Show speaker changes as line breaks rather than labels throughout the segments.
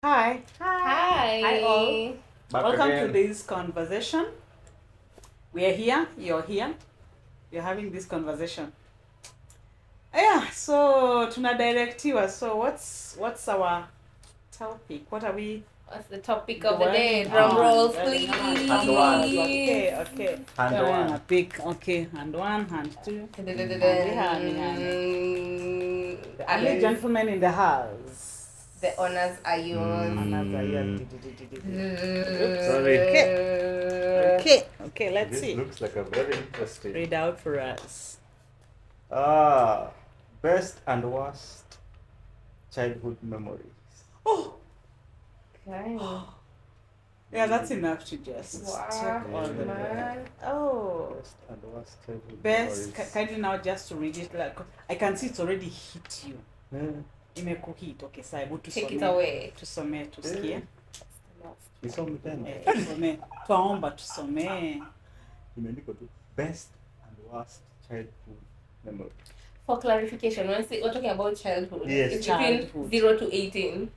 Hi. Hi all.
Back
Welcome
again.
to this conversation. We are here, you're here. You're having this conversation. Yeah, so tunadirectiwa. So what's our topic? What are we
What's the topic of the day?
dwelling
Drum
on?
rolls,
Dwelling
please.
on.
Hand one.
Okay.
Hand one.
Pick. Okay, hand one, hand two. The only
And
gentlemen in the house.
the honors are yours.
Honors are yours.
Sorry.
Okay, let's
This
see.
looks like a very interesting.
Read out for us.
Best and worst childhood memories.
Oh,
Okay.
yeah, that's enough to just
Wow,
check all the
man.
Oh,
Best and worst childhood
best.
memories.
Kindly now just to read it like I can see it's already hit you.
Hmm.
Imekuhit. Okay, so hebu
Take it
tusome.
away.
Tusome tusikie.
Isome tena.
Tusome. Twaomba tusome.
Imeandikwa tu best and worst childhood memories.
For clarification, we're talking about childhood.
Yes.
It's
Childhood.
between 0 to 18.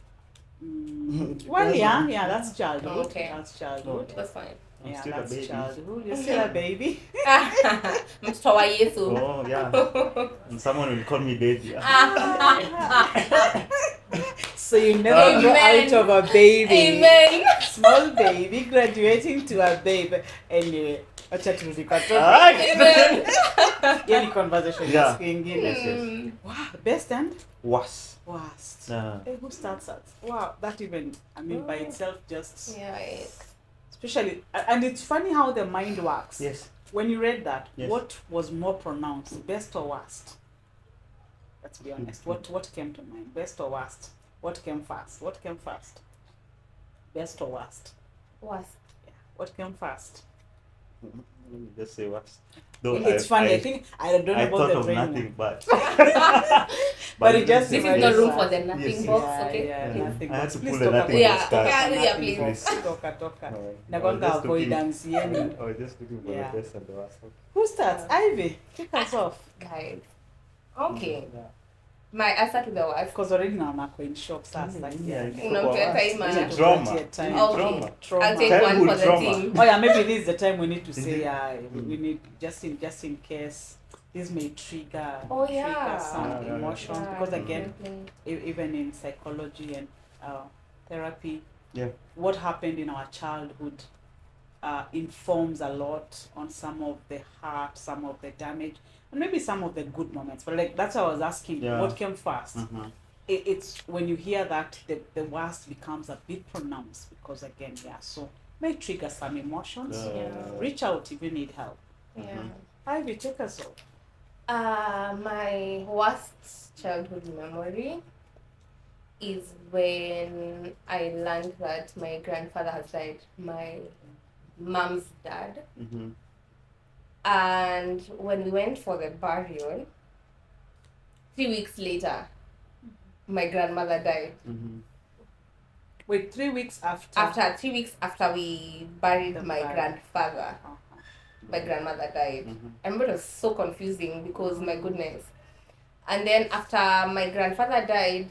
Well, yeah, that's childhood.
Okay.
That's childhood.
That's fine.
I'm
Yeah,
still a
that's
baby.
childhood. You're still a baby.
Mtoto wa Yesu.
Oh yeah. And someone will call me baby.
So you never go
Amen.
out of a baby.
Amen.
Small baby graduating to a babe. Anyway, acha turudi kwa topic.
Amen.
Hiyo ni conversation
Yeah.
siku ingine.
Mm.
Wow, best and
Worst.
worst.
Yeah.
Who starts at? Wow, that even, I mean, by itself just,
Yeah.
especially, and it's funny how the mind works.
Yes.
When you read that,
Yes.
what was more pronounced, best or worst? Let's be honest. What came to mind? Best or worst? What came first? What came first? Best or worst?
Worst.
Yeah. What came first?
Let me just say worst. Though
It's funny. I think I don't know
I
about
thought
the
of
brain.
nothing but.
But it just
This
This
is no
is
room
worst.
for the nothing
Yes,
box,
Yeah,
okay?
yeah,
Yeah.
nothing
I had
box.
to
Please
pull a
talk
nothing
about
box card.
nothing
Yeah, please.
box. Toka.
I
Nagonga
was just looking-
avoidance yenu.
I was just looking for
Yeah.
the best and the worst.
Who starts? Ivy, kick us off.
Guys. Okay.
Yeah.
My answer to the worst.
Because already now I'm in shop starts like
Yeah,
yeah.
Unampea time,
It's
ah.
drama.
Time.
Okay.
Trauma.
I'll take
Childhood
one for the
trauma.
team.
Oh yeah, maybe this is the time we need to say
Mhm.
we need just in case this may trigger
Oh, yeah.
trigger some
Yeah.
emotions
Yeah,
because again
definitely.
even in psychology and therapy,
Yeah.
what happened in our childhood informs a lot on some of the hurt, some of the damage, and maybe some of the good moments. But like that's why I was asking,
Yeah.
what came first?
Mhm.
It's when you hear that the worst becomes a bit pronounced because again, so may trigger some emotions.
Yeah.
Reach out if you need help.
Yeah.
Ivy, take us off.
My worst childhood memory is when I learned that my grandfather has died, my mom's dad.
Mhm.
And when we went for the burial, 3 weeks later, my grandmother died.
Mhm.
Wait, 3 weeks after.
After 3 weeks after we buried
The
my
burial.
grandfather,
Uh-huh.
my grandmother died.
Mhm.
I remember it was so confusing because my goodness. And then after my grandfather died,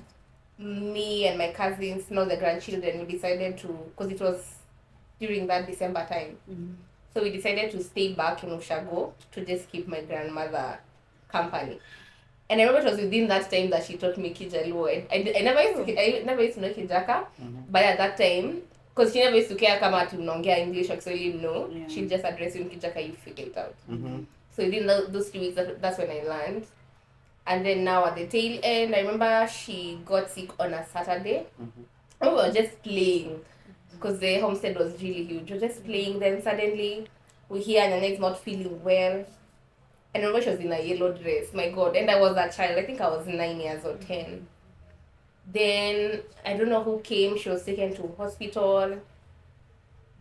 me and my cousins, now the grandchildren, we decided to, because it was during that December time,
Mhm.
so we decided to stay back in Ushago to just keep my grandmother company. And I remember it was within that time that she taught me Kijaluo. I never used to know Kijaka,
Mhm.
but at that time, because she never used to care kama ati unaongea English or Kiswahili, no.
Yeah.
She'd just address you in Kijaka, you figure it out.
Mhm.
So within those 3 weeks, that's when I learned. And then now at the tail end, I remember she got sick on a Saturday.
Mhm.
And we were just playing because the homestead was really huge. We were just playing. Then suddenly we hear Nana is not feeling well. And I remember she was in a yellow dress. My God. And I was a child. I think I was 9 years or 10. Then I don't know who came. She was taken to hospital.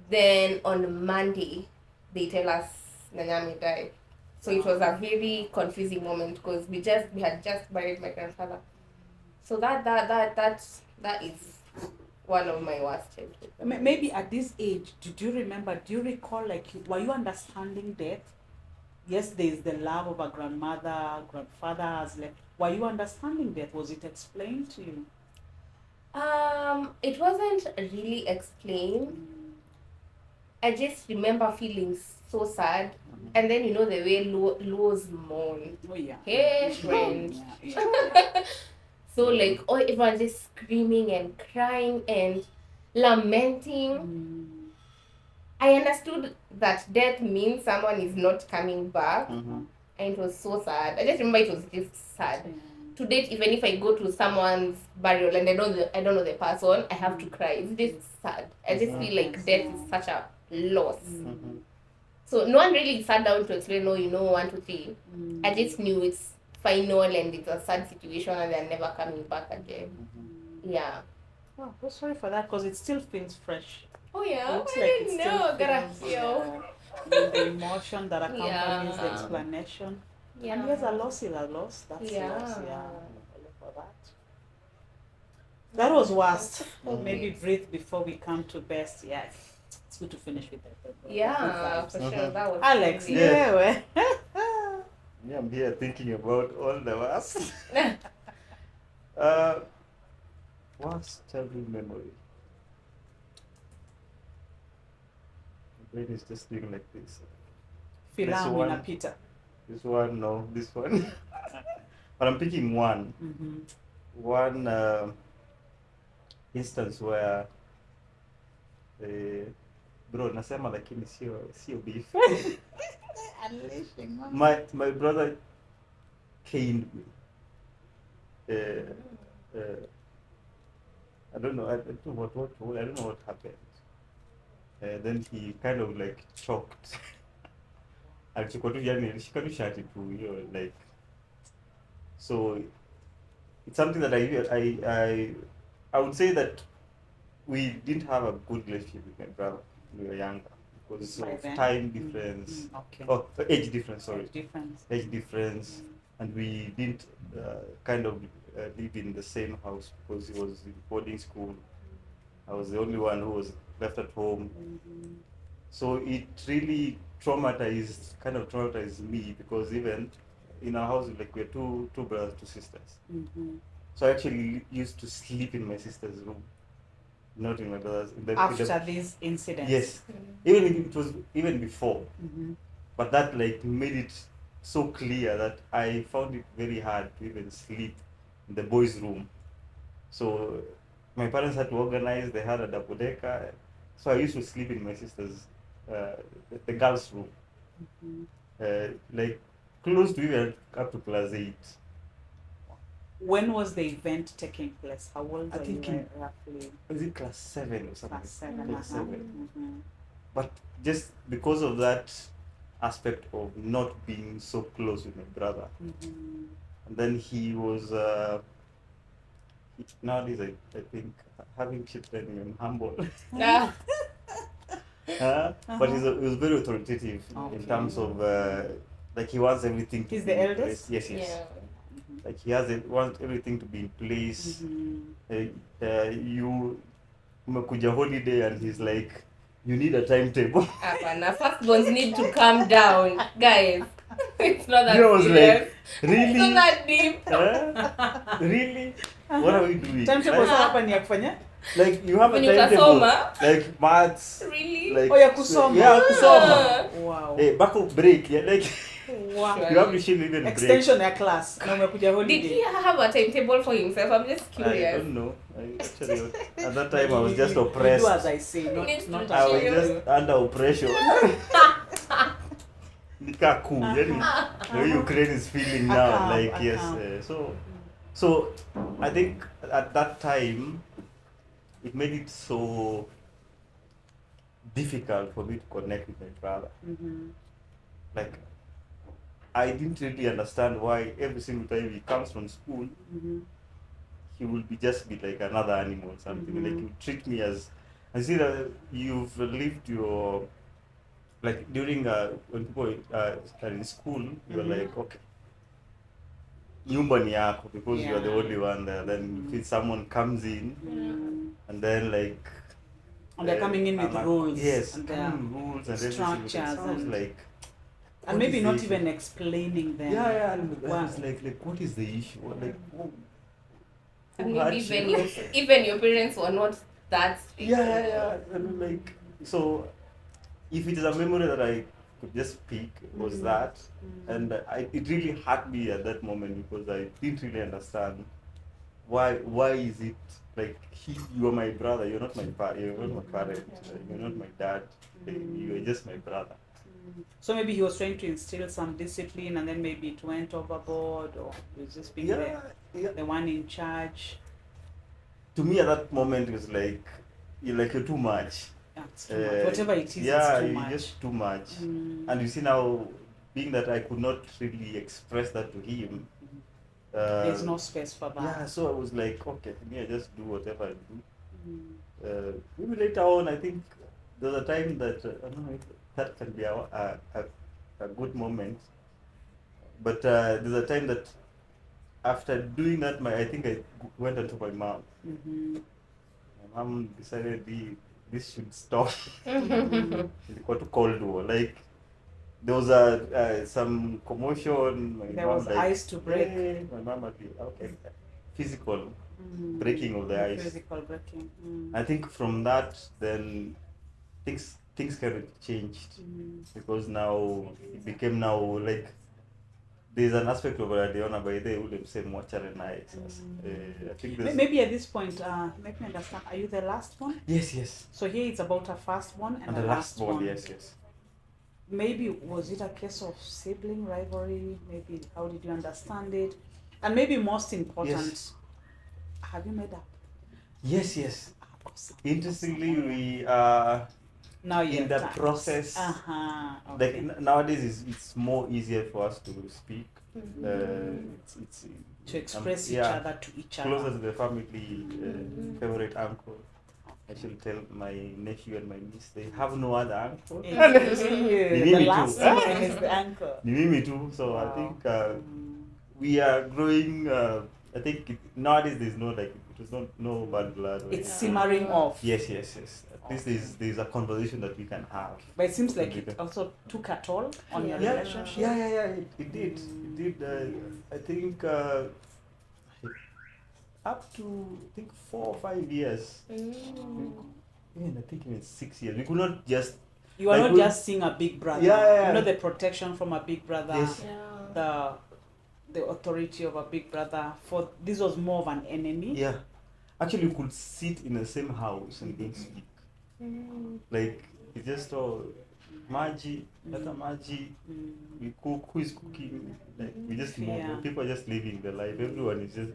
Then on Monday, they tell us Nanyami died. So it was a very confusing moment because we had just buried my grandfather. So that is one of my worst childhood.
Maybe at this age, do you recall, like, were you understanding death? Yes, there is the love of a grandmother, grandfather has left. Were you understanding death? Was it explained to you?
It wasn't really explained. I just remember feeling so sad. And then the way Lowe's moan.
Oh yeah.
Hey friend.
Yeah.
So like everyone just screaming and crying and lamenting. I understood that death means someone is not coming back.
Mm-hmm.
And it was so sad. I just remember it was just sad. To date, even if I go to someone's burial and I don't know the person, I have to cry. It's just sad. I just feel like death is such a loss.
Mm-hmm.
So no one really sat down to explain, no, 1, 2, 3. I just knew it's final and it's a sad situation and they're never coming back again. Yeah.
Oh, I'm sorry for that because it still feels fresh.
Oh yeah,
Looks
I
like
didn't
it still
know. Gotta
feels,
feel.
the emotion that accompanies the
Yeah.
explanation.
Yeah.
And yes, a loss is a loss. That's
Yeah.
loss. Yeah. For that. That was worst. Maybe breathe before we come to best. Yeah. It's good to finish with that.
Yeah, for sure. That was
Alex,
crazy.
yeah. Well.
Yeah, I'm here thinking about all the worst. Worst childhood memory. My brain is just doing like this.
Filamu
one.
inapita.
This one, no, this one. But I'm picking one. One instance where bro, nasema lakini sio beef. My brother caned me. I don't know. I don't know what happened. Then he kind of like choked. Alichukua tu yani alishika tu shati tu hiyo like. So it's something that I would say that we didn't have a good relationship with my brother when we were younger because of time difference.
Okay.
Oh, age difference. Sorry.
Age
difference, and we didn't kind of live in the same house because he was in boarding school. I was the only one who was left at home. So it really traumatized me because even in our house, like we're two brothers, two sisters. So I actually used to sleep in my sister's room, not in my brother's.
After these incidents.
Yes, it was even before, but that like made it so clear that I found it very hard to even sleep in the boys' room. So my parents had to organize. They had a double decker, so I used to sleep in my sister's, the girls' room, like close to even up to class 8.
When was the event taking place? How old
I
were
think
you roughly?
Was it class 7 or something?
Class 7.
Class 7. But just because of that aspect of not being so close with my brother, and then he was nowadays I think having children and humble. But he was very authoritative in terms of like he wants everything to
He's
be
the
in
eldest?
place. Yes.
Yeah.
Like he wants everything to be in place. You umekuja holiday and he's like, you need a timetable.
Hapana, firstborns need to calm down, guys. It's not that
I was
serious.
like, really?
It's not that deep.
Really? What are we doing?
Timetable sasa hapa ni ya kufanya?
Like you have a
When
timetable,
utasoma?
like maths,
Really?
like
ya kusoma.
Yeah, kusoma.
Wow.
Hey, back of break, yeah, like
Wow.
you have to shield even
Extension ya class na umekuja
Did he
holiday.
have a timetable for himself? I'm just
break. I
curious.
don't know. Actually, at that time I was just
You
oppressed.
do as I say,
Needs
not
to
I was
chill.
just under oppression. Nika cool, yani, the way Ukraine is feeling now, like yes. So I think at that time it made it so difficult for me to connect with my brother. Like I didn't really understand why every single time he comes from school, he will just be like another animal or something. Like you treat me as, I see that you've lived your, like during when people are in school, you're like, okay, nyumba ni yako because you are the only one there. Then if someone comes in, and then like,
and they're coming in with rules.
Yes,
and
rules and
structures
everything. It sounds
and
like,
and maybe not even explaining them.
Yeah, and I was like, what is the issue? Like,
And
hurt
maybe
you?
even your parents were not that strict.
Yeah. And like, so if it is a memory that I could just pick, was that, and it really hurt me at that moment because I didn't really understand why is it like you are my brother, you're not you're not my parent, you're not my dad, you are just my brother.
So maybe he was trying to instill some discipline, and then maybe it went overboard, or he was just being the one in charge.
To me, at that moment, it was like you're too much.
It's too much. Whatever it is,
yeah,
it's too much.
Just too much. And you see now, being that I could not really express that to him,
there's no space for that.
Yeah, so I was like, okay, me, I just do whatever I do. Maybe later on, I think there's a time that I don't know if that can be a good moment. But there's a time that after doing that, I think I went onto my mom. My mom decided this should stop. It got to Cold War. Like there was some commotion.
There was ice to break.
Hey, my mom would be okay. Physical breaking of the ice.
Physical breaking.
I think from that, then things kind of changed because now it became now like there's an aspect of Radiona by they would say mortuary nights. I think
maybe at this point, let me understand. Are you the last one?
Yes.
So here it's about a firstborn and
the
a last one.
Yes.
Maybe was it a case of sibling rivalry? Maybe how did you understand it? And maybe most important, have you made up?
Yes.
Awesome.
Interestingly, we are
now
in the process.
Okay.
Like nowadays, it's more easier for us to speak. It's
to express each other to each other.
Closer to the family, favorite uncle. I should tell my nephew and my niece they have no other uncle.
The last one is the uncle.
Me too. So wow. I think we are growing. I think nowadays there's no like it was no bad blood.
It's simmering off.
Yes. At least there's a conversation that we can have.
But it seems like it also took a toll on your relationship.
Yeah. It did. I think up to I think 4 or 5 years. I think even 6 years. We could not just.
You are not just seeing a big brother.
Yeah.
You know the protection from a big brother.
Yes.
The authority of a big brother. For this was more of an enemy.
Yeah. Actually, we could sit in the same house and didn't speak. Like it's just Maji, we cook, who is cooking? Like we just move. People are just living their life. Everyone is just.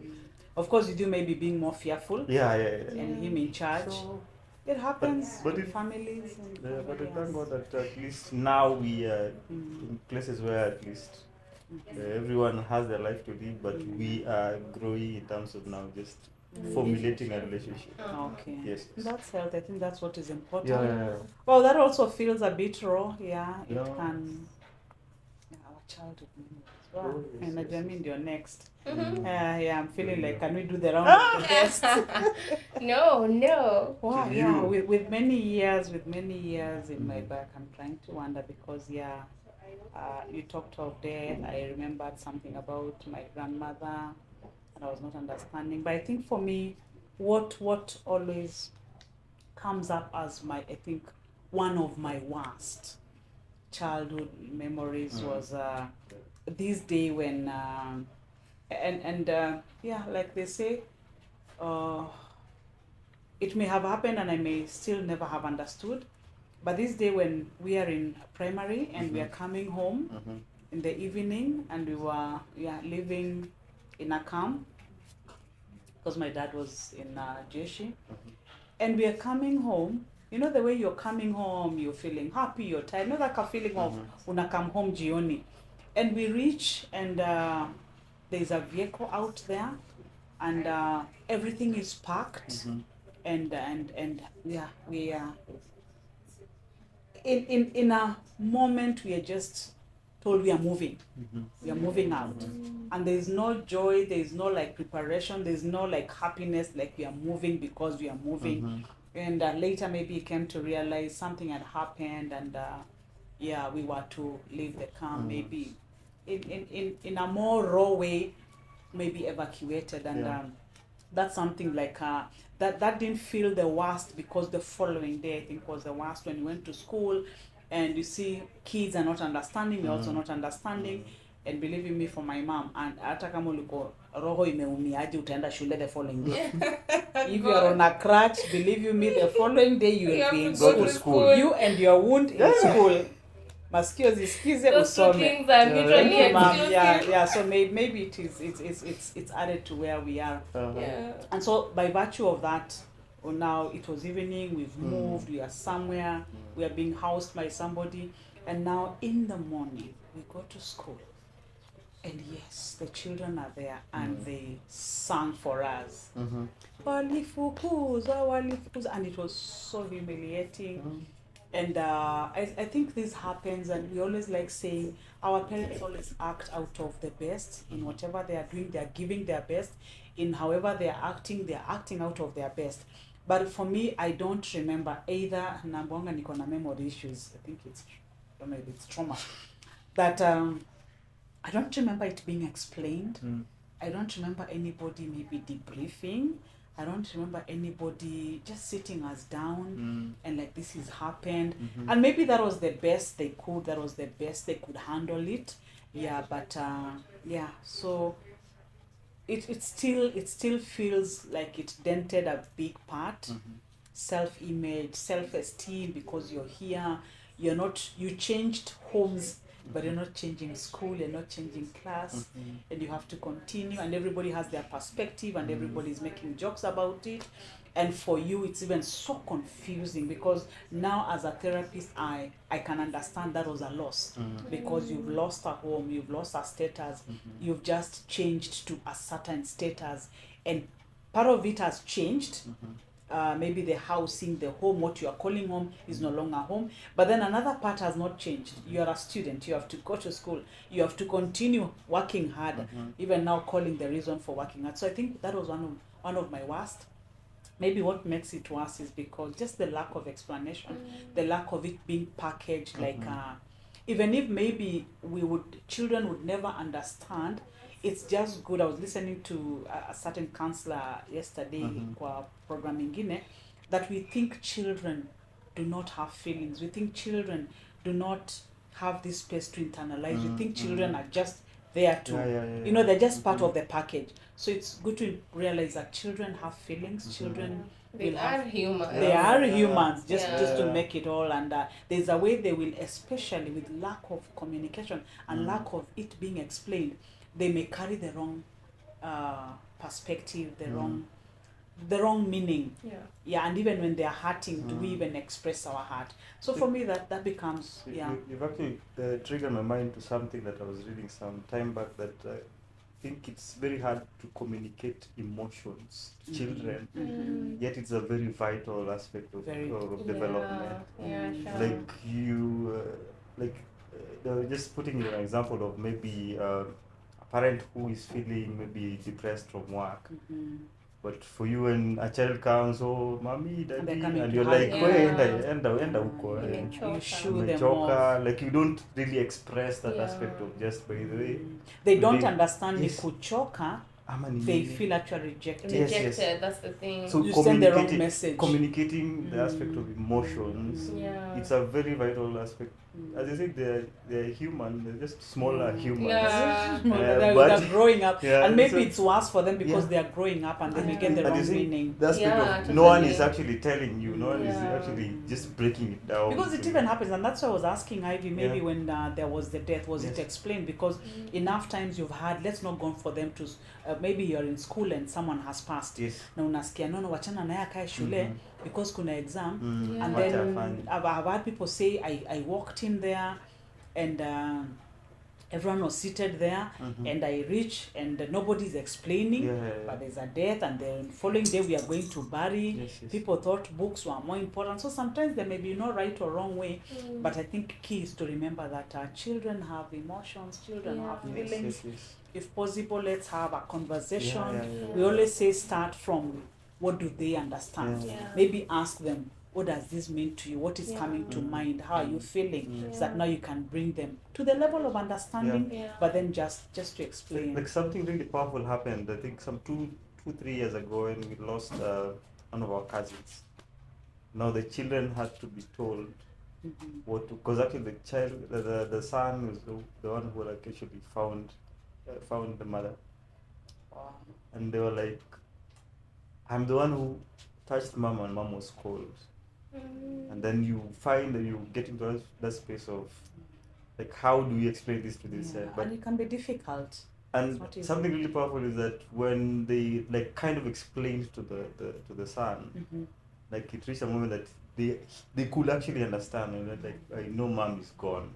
Of course, you do maybe being more fearful.
Yeah.
And him in charge. So, it happens in families.
But I thank God that at least now we are in places where at least everyone has their life to live, but we are growing in terms of now just formulating a relationship.
Okay.
Yes.
That's healthy. I think that's what is important.
Yeah.
Well, that also feels a bit raw. Yeah, it can. Our childhood memories. Wow. And I mean, you're next. I'm feeling like, can we do the round of the best?
No.
Wow. Yeah. With many years in my back, I'm trying to wonder because you talked of death. I remembered something about my grandmother. And I was not understanding, but I think for me, what always comes up as I think one of my worst childhood memories was this day when like they say, it may have happened and I may still never have understood, but this day when we are in primary and we are coming home in the evening and we were living in a camp because my dad was in Jeshi, and we are coming home. You know the way you're coming home, you're feeling happy, you're tired. You know that feeling of una come home jioni, and we reach and there's a vehicle out there, and everything is packed, and we are in a moment we are just told we are moving. We are moving out. And there's no joy, there's no like preparation, there's no like happiness, like we are moving because we are moving. And later maybe you came to realize something had happened and we were to leave the camp, maybe in a more raw way, maybe evacuated. And that's something like that didn't feel the worst, because the following day I think was the worst, when you went to school and you see kids are not understanding, you're also not understanding. And believe me, for my mom, and hata kama uliko roho imeumiaje utaenda shule the following day. If you are on a crutch, believe you me, the following day you will be in school. You and your wound in school. Masikio zisikize
Those two
usome.
things are mutually exclusive.
Yeah, so maybe it's added to where we are.
Yeah.
And so by virtue of that, now it was evening, we've moved, we are somewhere, we are being housed by somebody, and now in the morning we go to school. And yes, the children are there, and they sang for us. Walifukuzwa, walifukuzwa, and it was so humiliating. And I think this happens, and we always like saying our parents always act out of the best in whatever they are doing. They are giving their best in however they are acting out of their best. But for me, I don't remember either. Nambonga niko na memory issues. I think maybe it's trauma. That I don't remember it being explained. I don't remember anybody maybe debriefing. I don't remember anybody just sitting us down and like, this has happened. And maybe that was the best they could. That was the best they could handle it. Yeah, but yeah. So it still feels like it dented a big part. Self-image, self-esteem, because you're here. You changed homes, but you're not changing school, you're not changing class, and you have to continue, and everybody has their perspective, and everybody's making jokes about it. And for you, it's even so confusing, because now as a therapist, I can understand that was a loss, because you've lost a home, you've lost a status, you've just changed to a certain status, and part of it has changed. Maybe the housing, the home, what you are calling home is no longer home. But then another part has not changed. You are a student. You have to go to school. You have to continue working hard. Even now, calling the reason for working hard. So I think that was one of my worst. Maybe what makes it worse is because just the lack of explanation, the lack of it being packaged. Like even if maybe children would never understand. It's just good. I was listening to a certain counselor yesterday kwa program ingine, that we think children do not have feelings. We think children do not have this space to internalize. We think children are just there to, you know, they're just part of the package. So it's good to realize that children have feelings. Children
They are humans.
They are humans, just to make it all. And there's a way they will, especially with lack of communication and lack of it being explained, they may carry the wrong perspective, the wrong meaning. Yeah, and even when they are hurting, do we even express our heart? So for me, that becomes
You've actually triggered my mind to something that I was reading some time back, that I think it's very hard to communicate emotions to children, yet it's a very vital aspect of development. Just putting you an example of maybe a parent who is feeling maybe depressed from work, but for you, when a child comes, oh mommy, daddy, and you're like, enda huko,
you shoo them off.
like you don't really express that aspect of just by the way
they don't understand ni kuchoka. They feel actually rejected.
Yes. That's the thing.
So
you send the wrong message.
Communicating the aspect of emotions, it's a very vital aspect. As I said, they're human. They're just smaller humans.
They're growing up, and maybe
so,
it's worse for them because they are growing up and they may get the wrong meaning.
The aspect of no one is actually telling you. No one is actually just breaking it down.
Because it even happens, and that's why I was asking Ivy. Maybe when there was the death, was it explained? Because enough times you've had, let's not go for them to. Maybe you're in school and someone has passed. Na unasikia no wachana naye akae shule because kuna exam. And then I've had people say I walked in there and everyone was seated there and I reached and nobody's explaining, but there's a death, and the following day we are going to bury. People thought books were more important. So sometimes there may be no right or wrong way, but I think key is to remember that children have emotions, children have feelings. If possible, let's have a conversation. We always say start from what do they understand. Maybe ask them, what does this mean to you? What is coming to mind? How are you feeling? So that now you can bring them to the level of understanding, but then just to explain.
Like something really powerful happened. I think some two 2-3 years ago when we lost one of our cousins. Now the children had to be told what to, because actually the son was the one who like actually found the mother, and they were like, I'm the one who touched mom and mom was cold. And then you find that you get into that space of like, how do we explain this to this but
and it can be difficult.
and something really powerful is that when they like kind of explained to the son, like it reached a moment that they could actually understand, and like, I know mom is gone.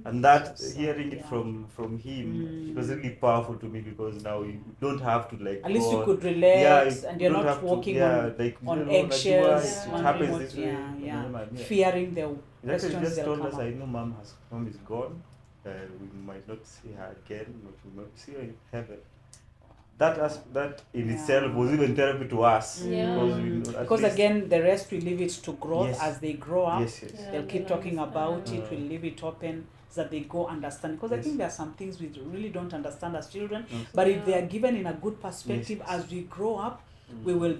And that hearing it from him, it was really powerful to me, because now you don't have to like,
at least you could relate, and you're
don't
not
have to-
walking
like,
on
like,
eggshells,
it
wondering
happens
what-
this way.
fearing the
It actually
questions
just
they'll
told
come
us,
up.
I know mom is gone. We might not see her again. We might see her in heaven. That in itself was even therapy to us.
Yeah.
Because, we know, at
Because
least-
again, the rest will leave it to growth
Yes.
as they grow up.
yes.
They'll keep talking about it.
Mm.
We'll leave it open so that they go understand. Because I
Yes.
think there are some things we really don't understand as children.
Mm.
But if they are given in a good perspective
Yes.
as we grow up,
Mm.
we'll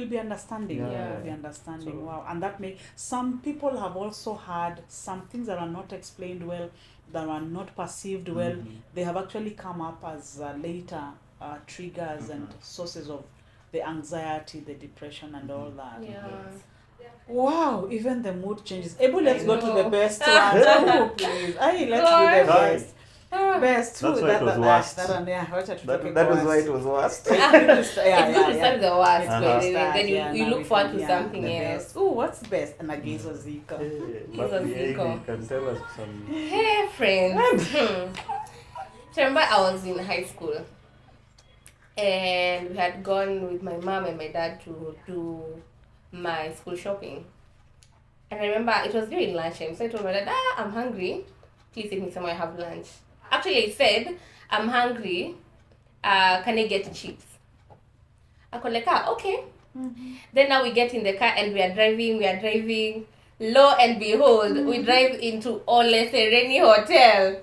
be understanding.
Yeah.
We'll be understanding.
So-
Wow. And that may some people have also had some things that are not explained well, that are not perceived well.
Mhm.
They have actually come up as later triggers and sources of the anxiety, the depression, and all that.
Yeah.
Wow, even the mood changes. Ebu, let's
I
go to the
know.
best one. Oh, please. Aye, let's do the best. Best.
That's
Who,
why it was worst.
That one, yeah. Wacha tutoke
That
kwa
was why
worst.
it was worst.
It's good to start
yeah.
with the worst,
Uh-huh.
but then you
now
look
we
forward
can-
to something
the
else.
best. Ooh, what's best? And again, so Zika.
But
a
yeah,
Zico.
you can tell us some.
Hey friends. So I remember I was in high school, and we had gone with my mom and my dad to do my school shopping. And I remember it was during lunchtime, so I told my dad, I'm hungry. Please take me somewhere, have lunch. Actually, I said, I'm hungry. Can I get chips? I called like, okay. Then now we get in the car and we are driving. Lo and behold, we drive into Ole Sereni Hotel.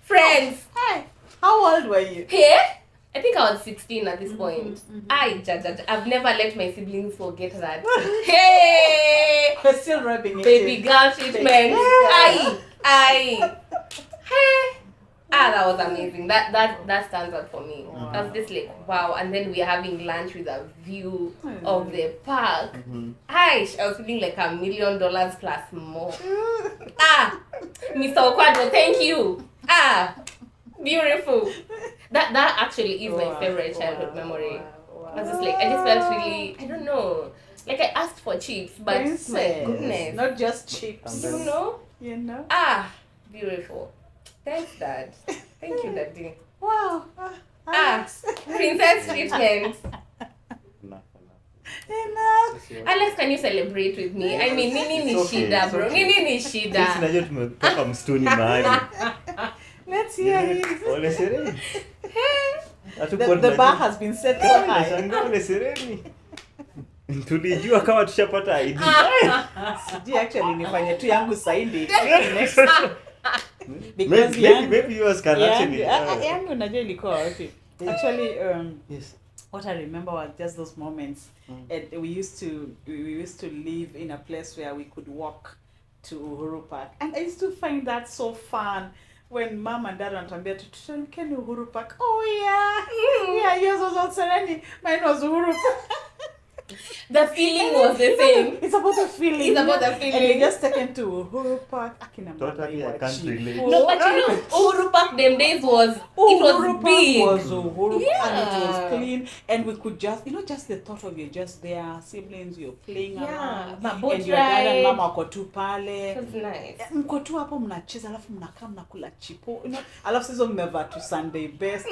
Friends.
Hi. How old were you?
Here? I think I was 16 at this point. I've never let my siblings forget that. Hey!
We're still rubbing it
Baby
in.
girl treatment. Hey! That was amazing. That stands out for me. I was just like, wow. And then we're having lunch with a view of the park. I was feeling like $1 million plus more. Mr. Okwado, thank you. Beautiful. That actually is my favorite childhood memory. I was just like, I just felt really, I don't know. Like I asked for chips, but
Princess.
my goodness.
Not just chips.
And
You
then-
know?
You know?
Beautiful. Thanks, Dad. Thank you, Daddy.
Wow. Alex.
Princess treatment.
Enough.
Enough.
Alex, can you celebrate with me? I mean, nini ni
It's okay,
shida,
it's
bro.
okay.
Nini ni
Sisi
shida.
najua tumetoka msituni mahali.
Let's hear it.
Ole Sereni.
The bar has been set so high.
Nashangaa Ole Sereni. Tulijua kama tushapata ID.
Sijui actually nifanye tu yangu saidi.
Maybe yours can actually.
Yangu najua ilikuwa wapi. Actually,
Yes.
what I remember was just those moments. And we used to live in a place where we could walk to Uhuru Park, and I used to find that so fun. When mom and dad wanatuambia tushirikiane Uhuru Park. Oh yeah, yours was on Sereni, mine was Uhuru Park.
The feeling was the same.
It's about the feeling.
It's about the
And we
feeling.
just taken to Uhuru Park. Akina
Totally, I can't relate.
No, but you know, Uhuru Park them days was, it was
Uhuru
big.
Park was Uhuru and it
Yeah.
was clean, and we could just, just the thought of you just there, siblings, you're playing around,
Boat
and your dad and
ride.
mama wako tu pale.
It was nice.
Mko tu hapo mnacheza, alafu mnakaa mnakula chipo, alafu sasa mmevaa tu Sunday best.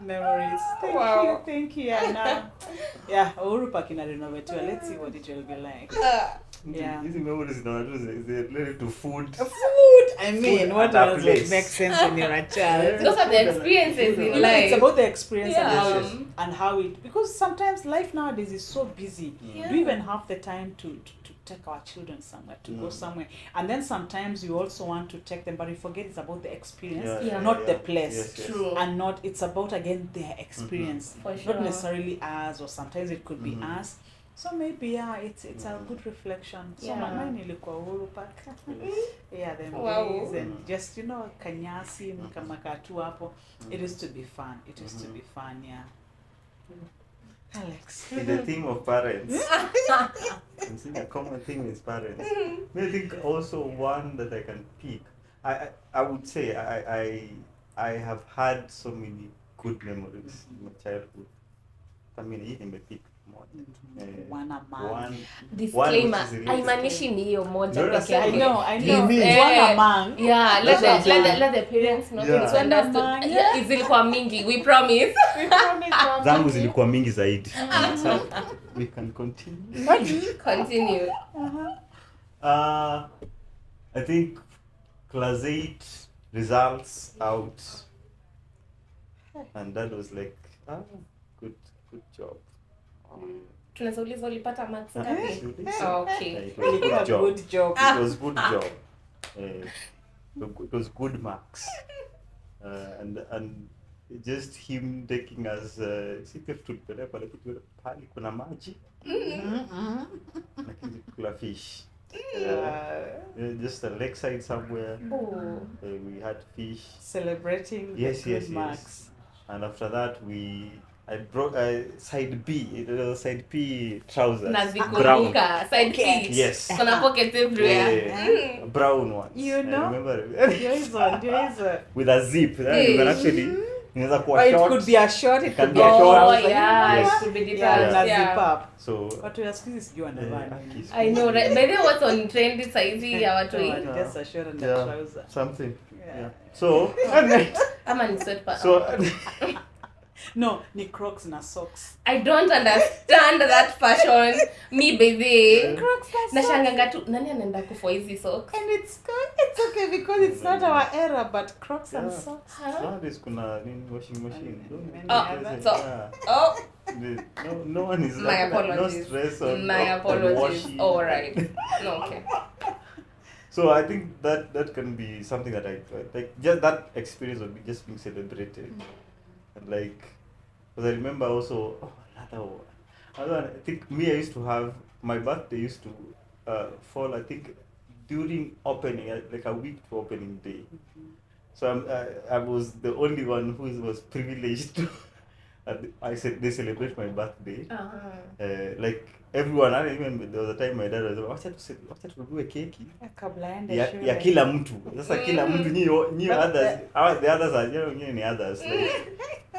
Memories. Thank you. Yeah, Uhuru Park ina renovatiwa. Let's see what it will be like. Yeah.
Hizi memories zinaona tu related to food.
Food. I mean,
Food
what
at that
else would
place.
make sense when you're a child?
Those are the experiences in
It's
life.
about the experience
Yeah.
and how it, because sometimes life nowadays is so busy.
Yeah.
Do you even have the time to take our children somewhere, to go somewhere. And then sometimes you also want to take them, but you forget it's about the experience, not the place.
Yes.
True.
And not, it's about, again, their experience.
For sure.
Not necessarily ours, or sometimes it could be us. So maybe, it's a good reflection. So mine ilikuwa Uhuru Park. Yeah, then days and just, kanyasi, mkamakatu hapo. It is to be fun. It is to be fun, yeah. Alex.
In the theme of parents, I'm seeing a common thing with parents. I think also one that I can pick. I would say I have had so many good memories in my childhood. I mean, even pick one.
Disclaimer, haimaanishi ni hiyo moja peke yake.
I know.
One
among.
Yeah, let the parents know. It's understood.
Yeah.
Zilikuwa mingi, we promise.
Zangu zilikuwa mingi zaidi. So we can continue.
Continue.
I think class 8 results out, and that was like, good job.
Tunazauliza ulipata marks ngapi? Okay.
It was
Good job.
It was good job. It was good marks. And just him taking us tulipeleka pale kuna maji. Lakini kula fish. Just a lakeside somewhere. We had fish.
Celebrating
Yes.
marks.
And after that I brought side P trousers.
Brown. Side P.
Yes.
Kuna pockets everywhere.
Brown ones.
You know?
I remember.
Yours.
With a zip. You can actually. Inaweza kuwa
It
short.
could be a short, it could be a
be a
short.
short.
It
Yes.
could be
Yeah,
detailed.
zip up.
So.
But we are squeezing sijui wanavaa.
I know, right? By the way, what's on trendy size ya watu hii?
Just a shirt and a
Yeah.
trouser.
Something.
Yeah.
So.
Ama ni sweatpants.
So.
No, ni Crocs na socks.
I don't understand that fashion. Me baby.
Crocs na socks.
Nashanganga tu nani anaenda kufua hizi socks?
And it's good. It's okay because it's not our era, but Crocs and socks.
Nowadays kuna washing machine. No one is
My
like that. No
apologies.
stress on
My
on
apologies.
washing.
All right. No, okay.
So I think that can be something that I like. Just that experience of just being celebrated, and like, because I remember also another one. I think I used to have my birthday used to fall. I think during opening, like a week to opening day. So I was the only one who was privileged to. I said they celebrate my birthday. Like everyone, I remember there was a time my dad was wacha tununue keki
Kabla aende
ya
shule.
kila mtu. Sasa kila mtu nyinyi others, the others are ni others. Like,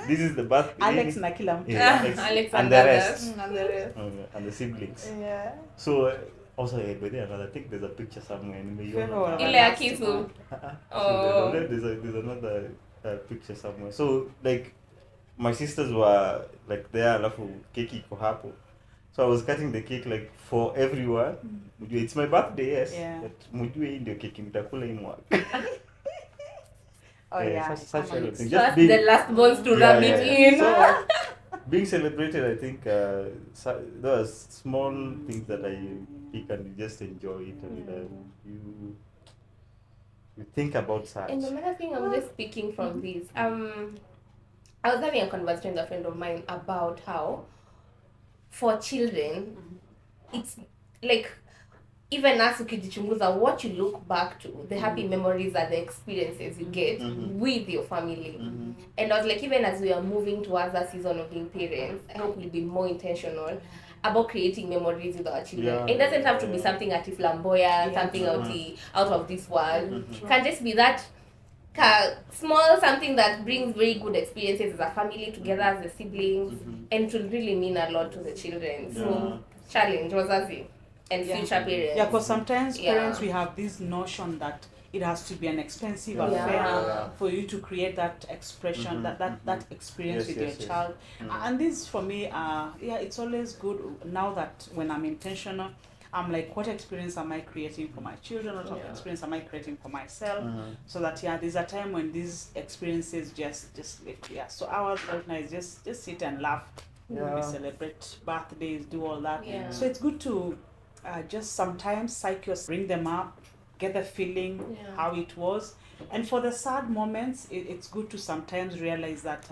this is the birthday.
Alex na kila mtu.
Yeah,
Alex
and the rest.
And the rest.
And the siblings.
Yeah.
So also by the way, I think there's a picture somewhere.
Favorite.
Ile ya kisu. Oh.
So there's another picture somewhere. So like my sisters were like there, alafu keki iko hapo. So I was cutting the cake like for everyone. It's my birthday, yes.
Yeah.
But mujue hii ndio keki mtakula hii mwaka.
Oh yeah.
Such kind of thing.
So that's the last ones to rub it in.
So, being celebrated, I think there are small things that I pick and you just enjoy it, and you think about such.
And another thing, I'm just speaking from this. I was having a conversation with a friend of mine about how, for children, it's like, even us ukijichunguza, what you look back to, the happy memories are the experiences you get with your family. And I was like, even as we are moving towards a season of being parents, I hope we'll be more intentional about creating memories with our children. It doesn't have to be something flamboyant, something out of this world. It can just be that small something that brings very good experiences as a family together as the siblings, and it will really mean a lot to the children. So challenge wazazi and future parents.
Yeah, because sometimes parents, we have this notion that it has to be an expensive affair for you to create that expression, that experience with your child. And this for me, it's always good now that when I'm intentional, I'm like, what experience am I creating for my children? What experience am I creating for myself? So that there's a time when these experiences just live. So ours right now is just sit and laugh. We celebrate birthdays, do all that. So it's good to just sometimes psychos bring them up, get the feeling
Yeah.
how it was. And for the sad moments, it's good to sometimes realize that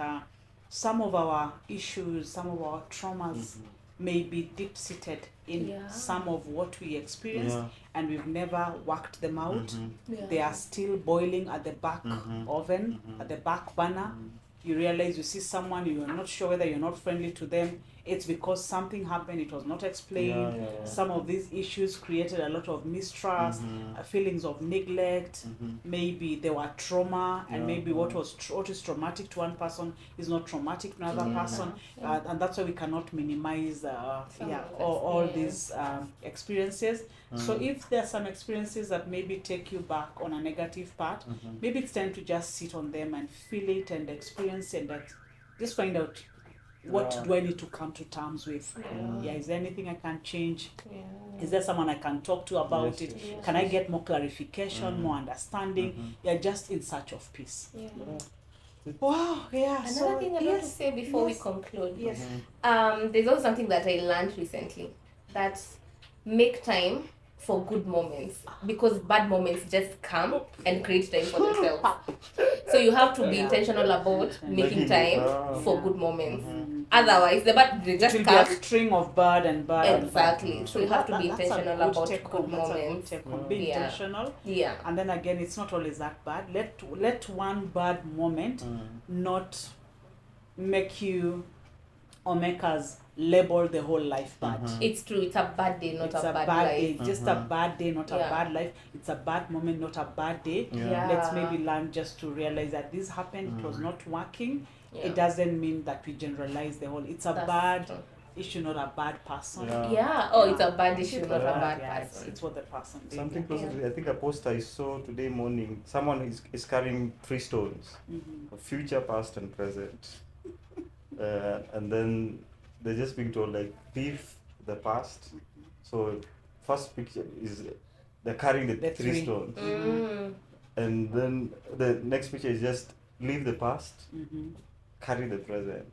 some of our issues, some of our traumas may be deep-seated in
Yeah.
some of what we experienced,
Yeah.
and we've never worked them out.
Yeah.
They are still boiling at the back oven, at the back burner. You realize you see someone, you're not sure whether you're not friendly to them. It's because something happened, it was not explained.
Yeah.
Some of these issues created a lot of mistrust, feelings of neglect. Maybe there were trauma, and maybe what is traumatic to one person is not traumatic to another person. And that's why we cannot minimize all these experiences. So if there are some experiences that maybe take you back on a negative part, maybe it's time to just sit on them and feel it and experience it, and just find out, what do I need to come to terms with? Is there anything I can change? Is there someone I can talk to about it? Can I get more clarification, more understanding? You're just in search of peace. Wow, yeah.
Another thing I want to say before we conclude.
Yes.
There's also something that I learned recently, that make time for good moments, because bad moments just come and create time for themselves. So you have to be intentional about making time for good moments. Otherwise, they just
It will
come.
be a string of bad and bad.
Exactly.
And bad.
So you have to be
That's a
intentional
good
about
take
good
home. That's a good
moments.
take home. Be intentional.
Yeah.
And then again, it's not always that bad. Let one bad moment not make you or make us label the whole life bad.
It's true. It's a bad day, not
It's
a bad
day.
life.
Just a bad day, not a
Yeah.
bad life. It's a bad moment, not a bad day.
Yeah.
Let's maybe learn just to realize that this happened, it was not working.
Yeah.
It doesn't mean that we generalize the whole. It's a
That's
bad
true.
issue, not a bad person.
Yeah. Oh, it's a bad issue, not a bad
Yeah,
person.
it's what the person did.
Something close to, I think a post I saw today morning, someone is carrying 3 stones, future, past and present. And then they're just being told, like, leave the past. So first picture is they're carrying the 3 stones. And then the next picture is just leave the past, carry the present,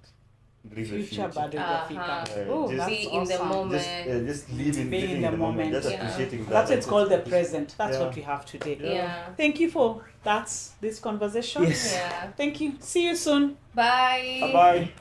leave the future.
Bado hujafika.
Oh,
just
be in the moment.
Just living,
Being
living
in the moment.
just
Yeah.
appreciating that.
That's
and
it's called the
just-
present. That's
Yeah.
what we have today.
Yeah.
Thank you for this conversation.
Yes.
Yeah.
Thank you. See you soon.
Bye.
Bye-bye.